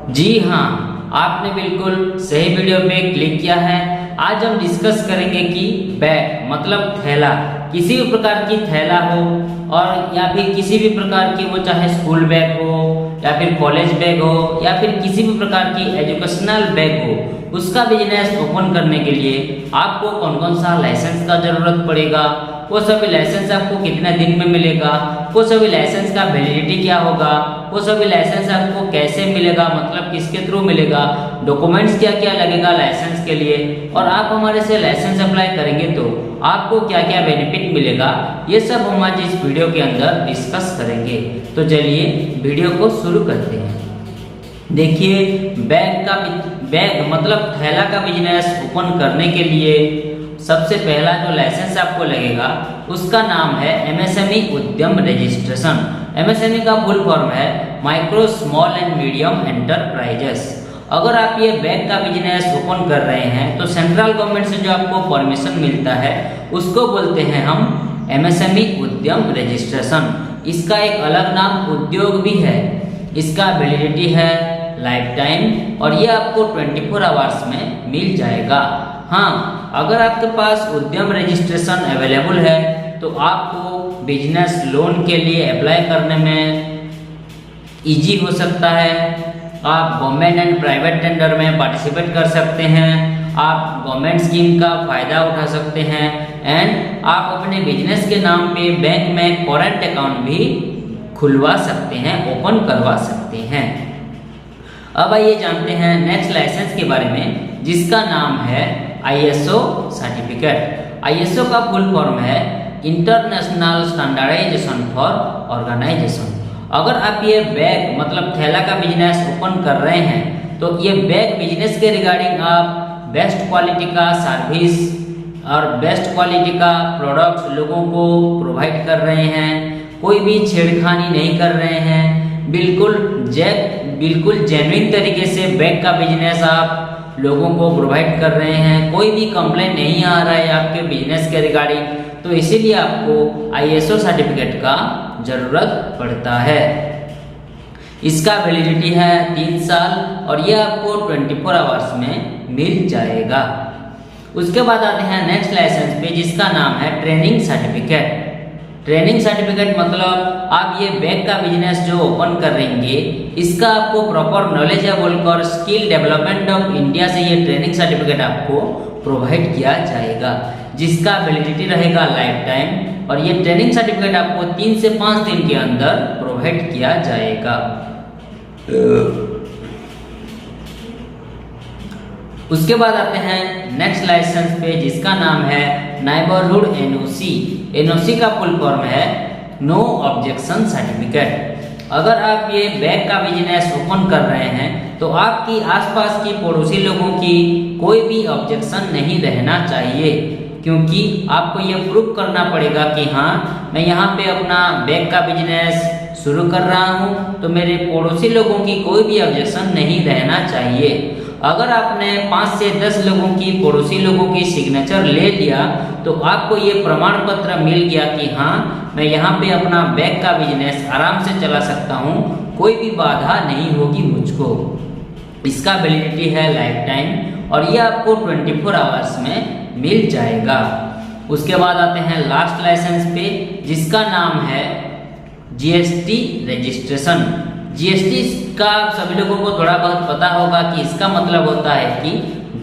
जी हाँ, आपने बिल्कुल सही वीडियो पे क्लिक किया है। आज हम डिस्कस करेंगे कि बैग मतलब थैला, किसी भी प्रकार की थैला हो और या फिर किसी भी प्रकार की, वो चाहे स्कूल बैग हो या फिर कॉलेज बैग हो या फिर किसी भी प्रकार की एजुकेशनल बैग हो, उसका बिजनेस ओपन करने के लिए आपको कौन कौन सा लाइसेंस का जरूरत पड़ेगा, वो सभी लाइसेंस आपको कितने दिन में मिलेगा, वो सभी लाइसेंस का वैलिडिटी क्या होगा, वो सभी लाइसेंस आपको कैसे मिलेगा, मतलब किसके थ्रू मिलेगा, डॉक्यूमेंट्स क्या क्या लगेगा लाइसेंस के लिए, और आप हमारे से लाइसेंस अप्लाई करेंगे तो आपको क्या क्या बेनिफिट मिलेगा, ये सब हम आज इस वीडियो के अंदर डिस्कस करेंगे। तो चलिए वीडियो को शुरू करते हैं। देखिए, बैग मतलब थैला का बिजनेस ओपन करने के लिए सबसे पहला जो लाइसेंस आपको लगेगा उसका नाम है एमएसएमई उद्यम रजिस्ट्रेशन। एमएसएमई का फुल फॉर्म है micro small and medium enterprises. अगर आप ये बैग का बिजनेस ओपन कर रहे हैं तो सेंट्रल गवर्नमेंट से जो आपको परमिशन मिलता है उसको बोलते हैं हम एमएसएमई उद्यम रजिस्ट्रेशन। इसका एक अलग नाम उद्योग भी है। इसका वैलिडिटी है लाइफ टाइम और ये आपको 24 आवर्स में मिल जाएगा। हाँ, अगर आपके पास उद्यम रजिस्ट्रेशन अवेलेबल है तो आपको बिजनेस लोन के लिए अप्लाई करने में इजी हो सकता है। आप गवर्नमेंट एंड प्राइवेट टेंडर में पार्टिसिपेट कर सकते हैं, आप गवर्नमेंट स्कीम का फायदा उठा सकते हैं एंड आप अपने बिजनेस के नाम पे बैंक में करंट अकाउंट भी खुलवा सकते हैं, ओपन करवा सकते हैं। अब आइए जानते हैं नेक्स्ट लाइसेंस के बारे में, जिसका नाम है आईएसओ सर्टिफिकेट। आईएसओ का फुल फॉर्म है इंटरनेशनल स्टैंडर्डाइजेशन फॉर ऑर्गेनाइजेशन। अगर आप ये बैग मतलब थैला का बिजनेस ओपन कर रहे हैं तो ये बैग बिजनेस के रिगार्डिंग आप बेस्ट क्वालिटी का सर्विस और बेस्ट क्वालिटी का प्रोडक्ट लोगों को प्रोवाइड कर रहे हैं, कोई भी छेड़खानी नहीं कर रहे हैं, बिल्कुल जेन्युइन तरीके से बैग का बिजनेस आप लोगों को प्रोवाइड कर रहे हैं, कोई भी कंप्लेंट नहीं आ रहा है आपके बिजनेस के रिगार्डिंग, तो इसीलिए आपको आईएसओ सर्टिफिकेट का जरूरत पड़ता है। इसका वैलिडिटी है 3 साल और ये आपको 24 आवर्स में मिल जाएगा। उसके बाद आते हैं नेक्स्ट लाइसेंस पे, जिसका नाम है ट्रेनिंग सर्टिफिकेट। ट्रेनिंग सर्टिफिकेट मतलब आप ये बैग का बिजनेस जो ओपन कर रहेंगे इसका आपको प्रॉपर नॉलेज है बोलकर स्किल डेवलपमेंट ऑफ इंडिया से ये ट्रेनिंग सर्टिफिकेट आपको प्रोवाइड किया जाएगा, जिसका वैलिडिटी रहेगा लाइफ टाइम और ये ट्रेनिंग सर्टिफिकेट आपको 3 से 5 दिन के अंदर प्रोवाइड किया जाएगा। उसके बाद आते हैं नेक्स्ट लाइसेंस पे, जिसका नाम है नेबरहुड एनओसी। एनओसी का फुल फॉर्म है नो ऑब्जेक्शन सर्टिफिकेट। अगर आप ये बैग का बिजनेस ओपन कर रहे हैं तो आपकी आसपास की पड़ोसी लोगों की कोई भी ऑब्जेक्शन नहीं रहना चाहिए, क्योंकि आपको ये प्रूव करना पड़ेगा कि हाँ, मैं यहाँ पे अपना बैग का बिजनेस शुरू कर रहा हूँ तो मेरे पड़ोसी लोगों की कोई भी ऑब्जेक्शन नहीं रहना चाहिए। अगर आपने 5 से 10 लोगों की, पड़ोसी लोगों की सिग्नेचर ले लिया तो आपको ये प्रमाण पत्र मिल गया कि हाँ, मैं यहाँ पे अपना बैग का बिजनेस आराम से चला सकता हूँ, कोई भी बाधा नहीं होगी मुझको। इसका वैलिडिटी है लाइफ टाइम और ये आपको 24 आवर्स में मिल जाएगा। उसके बाद आते हैं लास्ट लाइसेंस पे, जिसका नाम है जीएसटी रजिस्ट्रेशन। जीएसटी का सभी लोगों को थोड़ा बहुत पता होगा कि इसका मतलब होता है कि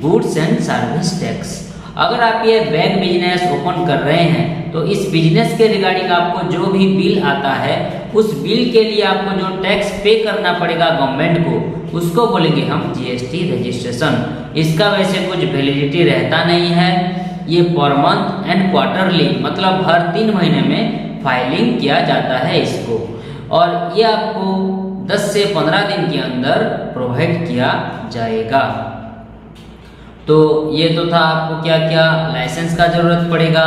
गुड्स एंड सर्विस टैक्स। अगर आप ये बैग बिजनेस ओपन कर रहे हैं तो इस बिजनेस के रिगार्डिंग आपको जो भी बिल आता है उस बिल के लिए आपको जो टैक्स पे करना पड़ेगा गवर्नमेंट को, उसको बोलेंगे हम जीएसटी रजिस्ट्रेशन। इसका वैसे कुछ वैलिडिटी रहता नहीं है, ये पर मंथ एंड क्वार्टरली मतलब हर 3 महीने में फाइलिंग किया जाता है इसको, और ये आपको 10 से 15 दिन के अंदर प्रोवाइड किया जाएगा। तो ये तो था आपको क्या क्या लाइसेंस का जरूरत पड़ेगा।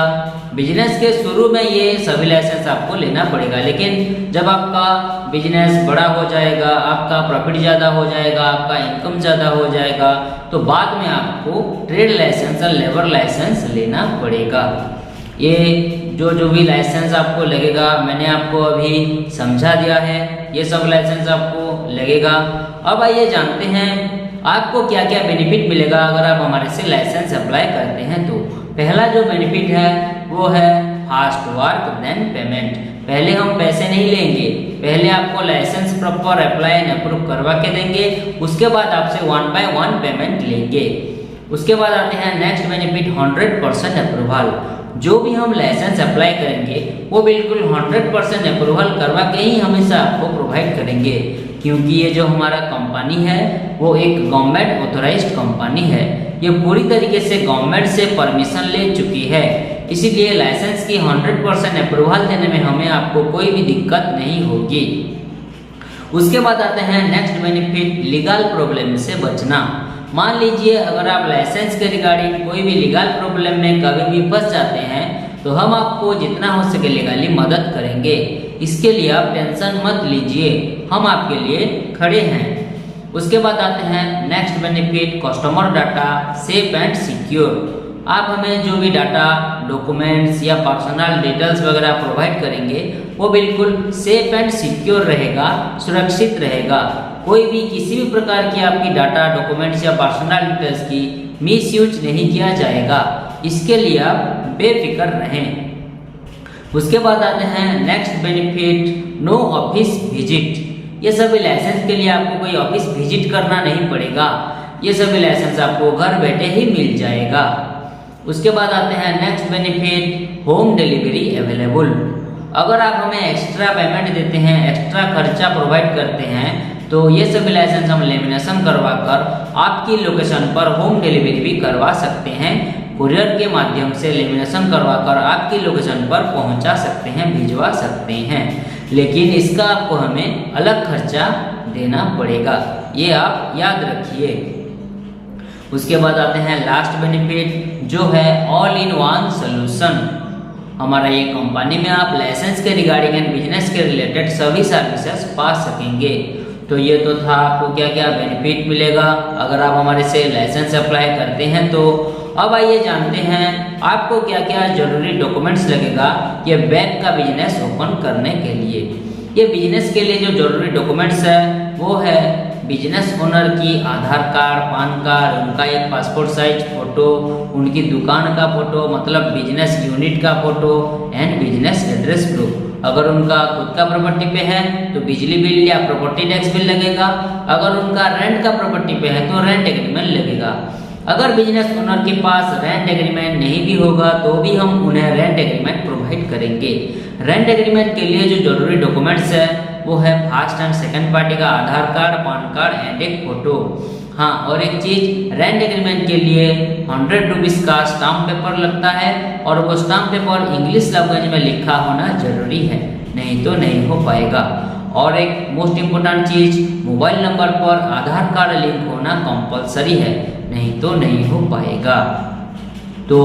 बिजनेस के शुरू में ये सभी लाइसेंस आपको लेना पड़ेगा, लेकिन जब आपका बिजनेस बड़ा हो जाएगा, आपका प्रॉफिट ज़्यादा हो जाएगा, आपका इनकम ज़्यादा हो जाएगा, तो बाद में आपको ट्रेड लाइसेंस और लेबर लाइसेंस लेना पड़ेगा। ये जो भी लाइसेंस आपको लगेगा मैंने आपको अभी समझा दिया है। ये सब लाइसेंस आपको लगेगा। अब आइए जानते हैं आपको क्या क्या बेनिफिट मिलेगा अगर आप हमारे से लाइसेंस अप्लाई करते हैं। तो पहला जो बेनिफिट है वो है फास्ट वर्क देन पेमेंट। पहले हम पैसे नहीं लेंगे, पहले आपको licence proper apply and approve करवा के देंगे, उसके बाद आपसे 1 by 1 पेमेंट लेंगे। उसके बाद आते हैं नेक्स्ट बेनिफिट 100% अप्रूवल। जो भी हम लाइसेंस अप्लाई करेंगे वो बिल्कुल 100% अप्रूवल करवा के ही हमेशा आपको प्रोवाइड करेंगे, क्योंकि ये जो हमारा कंपनी है वो एक गवर्नमेंट ऑथोराइज्ड कंपनी है। ये पूरी तरीके से गवर्नमेंट से परमिशन ले चुकी है, इसीलिए लाइसेंस की 100% अप्रूवल देने में हमें आपको कोई भी दिक्कत नहीं होगी। उसके बाद आते हैं नेक्स्ट बेनिफिट लीगल प्रॉब्लम से बचना। मान लीजिए अगर आप लाइसेंस के रिगार्डिंग कोई भी लीगल प्रॉब्लम में कभी भी फंस जाते हैं तो हम आपको जितना हो सके लीगली मदद करेंगे। इसके लिए आप टेंशन मत लीजिए, हम आपके लिए खड़े हैं। उसके बाद आते हैं next benefit customer data safe and secure. आप हमें जो भी डाटा, डॉक्यूमेंट्स या पर्सनल डिटेल्स वगैरह प्रोवाइड करेंगे वो बिल्कुल सेफ एंड सिक्योर रहेगा, सुरक्षित रहेगा। कोई भी किसी भी प्रकार की आपकी डाटा, डॉक्यूमेंट्स या पर्सनल डिटेल्स की मिसयूज नहीं किया जाएगा, इसके लिए आप बेफिक्र रहें। उसके बाद आते हैं next benefit no office visit. ये सभी लाइसेंस के लिए आपको कोई ऑफिस विजिट करना नहीं पड़ेगा, ये सभी लाइसेंस आपको घर बैठे ही मिल जाएगा। उसके बाद आते हैं next benefit home delivery available. अगर आप हमें एक्स्ट्रा पेमेंट देते हैं, एक्स्ट्रा खर्चा प्रोवाइड करते हैं, तो ये सभी लाइसेंस हम लेमिनेशन करवा कर आपकी लोकेशन पर होम डिलीवरी भी करवा सकते हैं। कुरियर के माध्यम से लेमिनेशन करवा कर आपकी लोकेशन पर पहुंचा सकते हैं, भिजवा सकते हैं, लेकिन इसका आपको हमें अलग खर्चा देना पड़ेगा, ये आप याद रखिए। उसके बाद आते हैं लास्ट बेनिफिट जो है ऑल इन वन सोल्यूशन। हमारा ये कंपनी में आप लाइसेंस के रिगार्डिंग एंड बिजनेस के रिलेटेड सभी सर्विसेज पा सकेंगे। तो ये तो था आपको क्या क्या बेनिफिट मिलेगा अगर आप हमारे से लाइसेंस अप्लाई करते हैं। तो अब आइए जानते हैं आपको क्या क्या जरूरी डॉक्यूमेंट्स लगेगा ये बैग का बिजनेस ओपन करने के लिए। ये बिजनेस के लिए जो जरूरी डॉक्यूमेंट्स है वो है बिजनेस ओनर की आधार कार्ड, पान कार्ड, उनका एक पासपोर्ट साइज फोटो, उनकी दुकान का फोटो मतलब बिजनेस यूनिट का photo and business address proof. अगर उनका खुद का प्रॉपर्टी पे है तो बिजली बिल या प्रॉपर्टी टैक्स बिल लगेगा, अगर उनका रेंट का प्रॉपर्टी पे है तो रेंट एग्रीमेंट लगेगा। अगर बिजनेस ओनर के पास रेंट एग्रीमेंट नहीं भी होगा तो भी हम उन्हें रेंट एग्रीमेंट प्रोवाइड करेंगे। रेंट एग्रीमेंट के लिए जो जरूरी डॉक्यूमेंट्स है वो है फर्स्ट एंड सेकंड पार्टी का आधार कार्ड, पान कार्ड एंड एक फोटो। हाँ, और एक चीज, रेंट एग्रीमेंट के लिए 100 रुपीज का स्टाम्प पेपर लगता है और वो स्टाम्प पेपर इंग्लिश लैंग्वेज में लिखा होना जरूरी है, नहीं तो नहीं हो पाएगा। और एक मोस्ट इम्पोर्टेंट चीज, मोबाइल नंबर पर आधार कार्ड लिंक होना कंपलसरी है, नहीं तो नहीं हो पाएगा। तो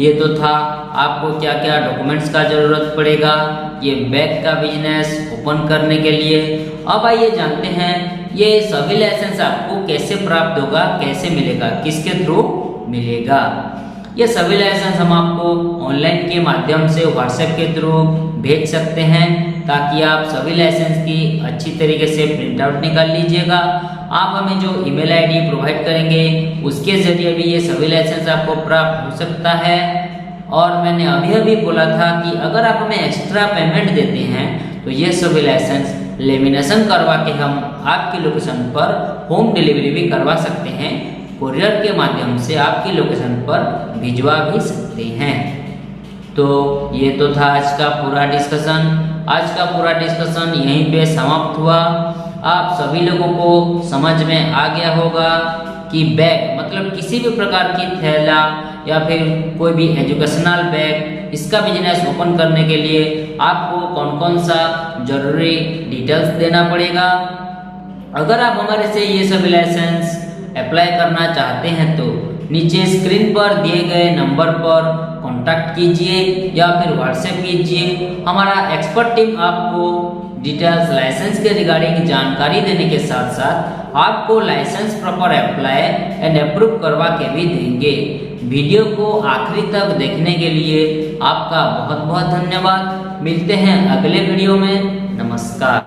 ये तो था आपको क्या क्या डॉक्यूमेंट्स का जरूरत पड़ेगा ये बैग का बिजनेस ओपन करने के लिए। अब आइए जानते हैं ये सभी लाइसेंस आपको कैसे प्राप्त होगा, कैसे मिलेगा, किसके थ्रू मिलेगा। ये सभी लाइसेंस हम आपको ऑनलाइन के माध्यम से व्हाट्सएप के थ्रू भेज सकते हैं ताकि आप सभी लाइसेंस की अच्छी तरीके से प्रिंट आउट निकाल लीजिएगा। आप हमें जो ईमेल आईडी प्रोवाइड करेंगे उसके जरिए भी ये सभी लाइसेंस आपको प्राप्त हो सकता है। और मैंने अभी बोला था कि अगर आप हमें एक्स्ट्रा पेमेंट देते हैं तो ये सभी लाइसेंस लेमिनेशन करवा के हम आपकी लोकेशन पर होम डिलीवरी भी करवा सकते हैं, कुरियर के माध्यम से आपकी लोकेशन पर भिजवा भी सकते हैं। तो ये तो था आज का पूरा डिस्कशन। आज का पूरा डिस्कशन यहीं पे समाप्त हुआ। आप सभी लोगों को समझ में आ गया होगा कि बैग मतलब किसी भी प्रकार की थैला या फिर कोई भी एजुकेशनल बैग, इसका बिजनेस ओपन करने के लिए आपको कौन कौन सा जरूरी डिटेल्स देना पड़ेगा। अगर आप हमारे से ये सभी लाइसेंस अप्लाई करना चाहते हैं तो नीचे स्क्रीन पर दिए गए नंबर पर कांटेक्ट कीजिए या फिर व्हाट्सएप कीजिए। हमारा एक्सपर्ट टीम आपको डिटेल्स लाइसेंस के रिगार्डिंग जानकारी देने के साथ साथ आपको licence proper apply and approve करवा के भी देंगे। वीडियो को आखिरी तक देखने के लिए आपका बहुत बहुत धन्यवाद। मिलते हैं अगले वीडियो में। नमस्कार।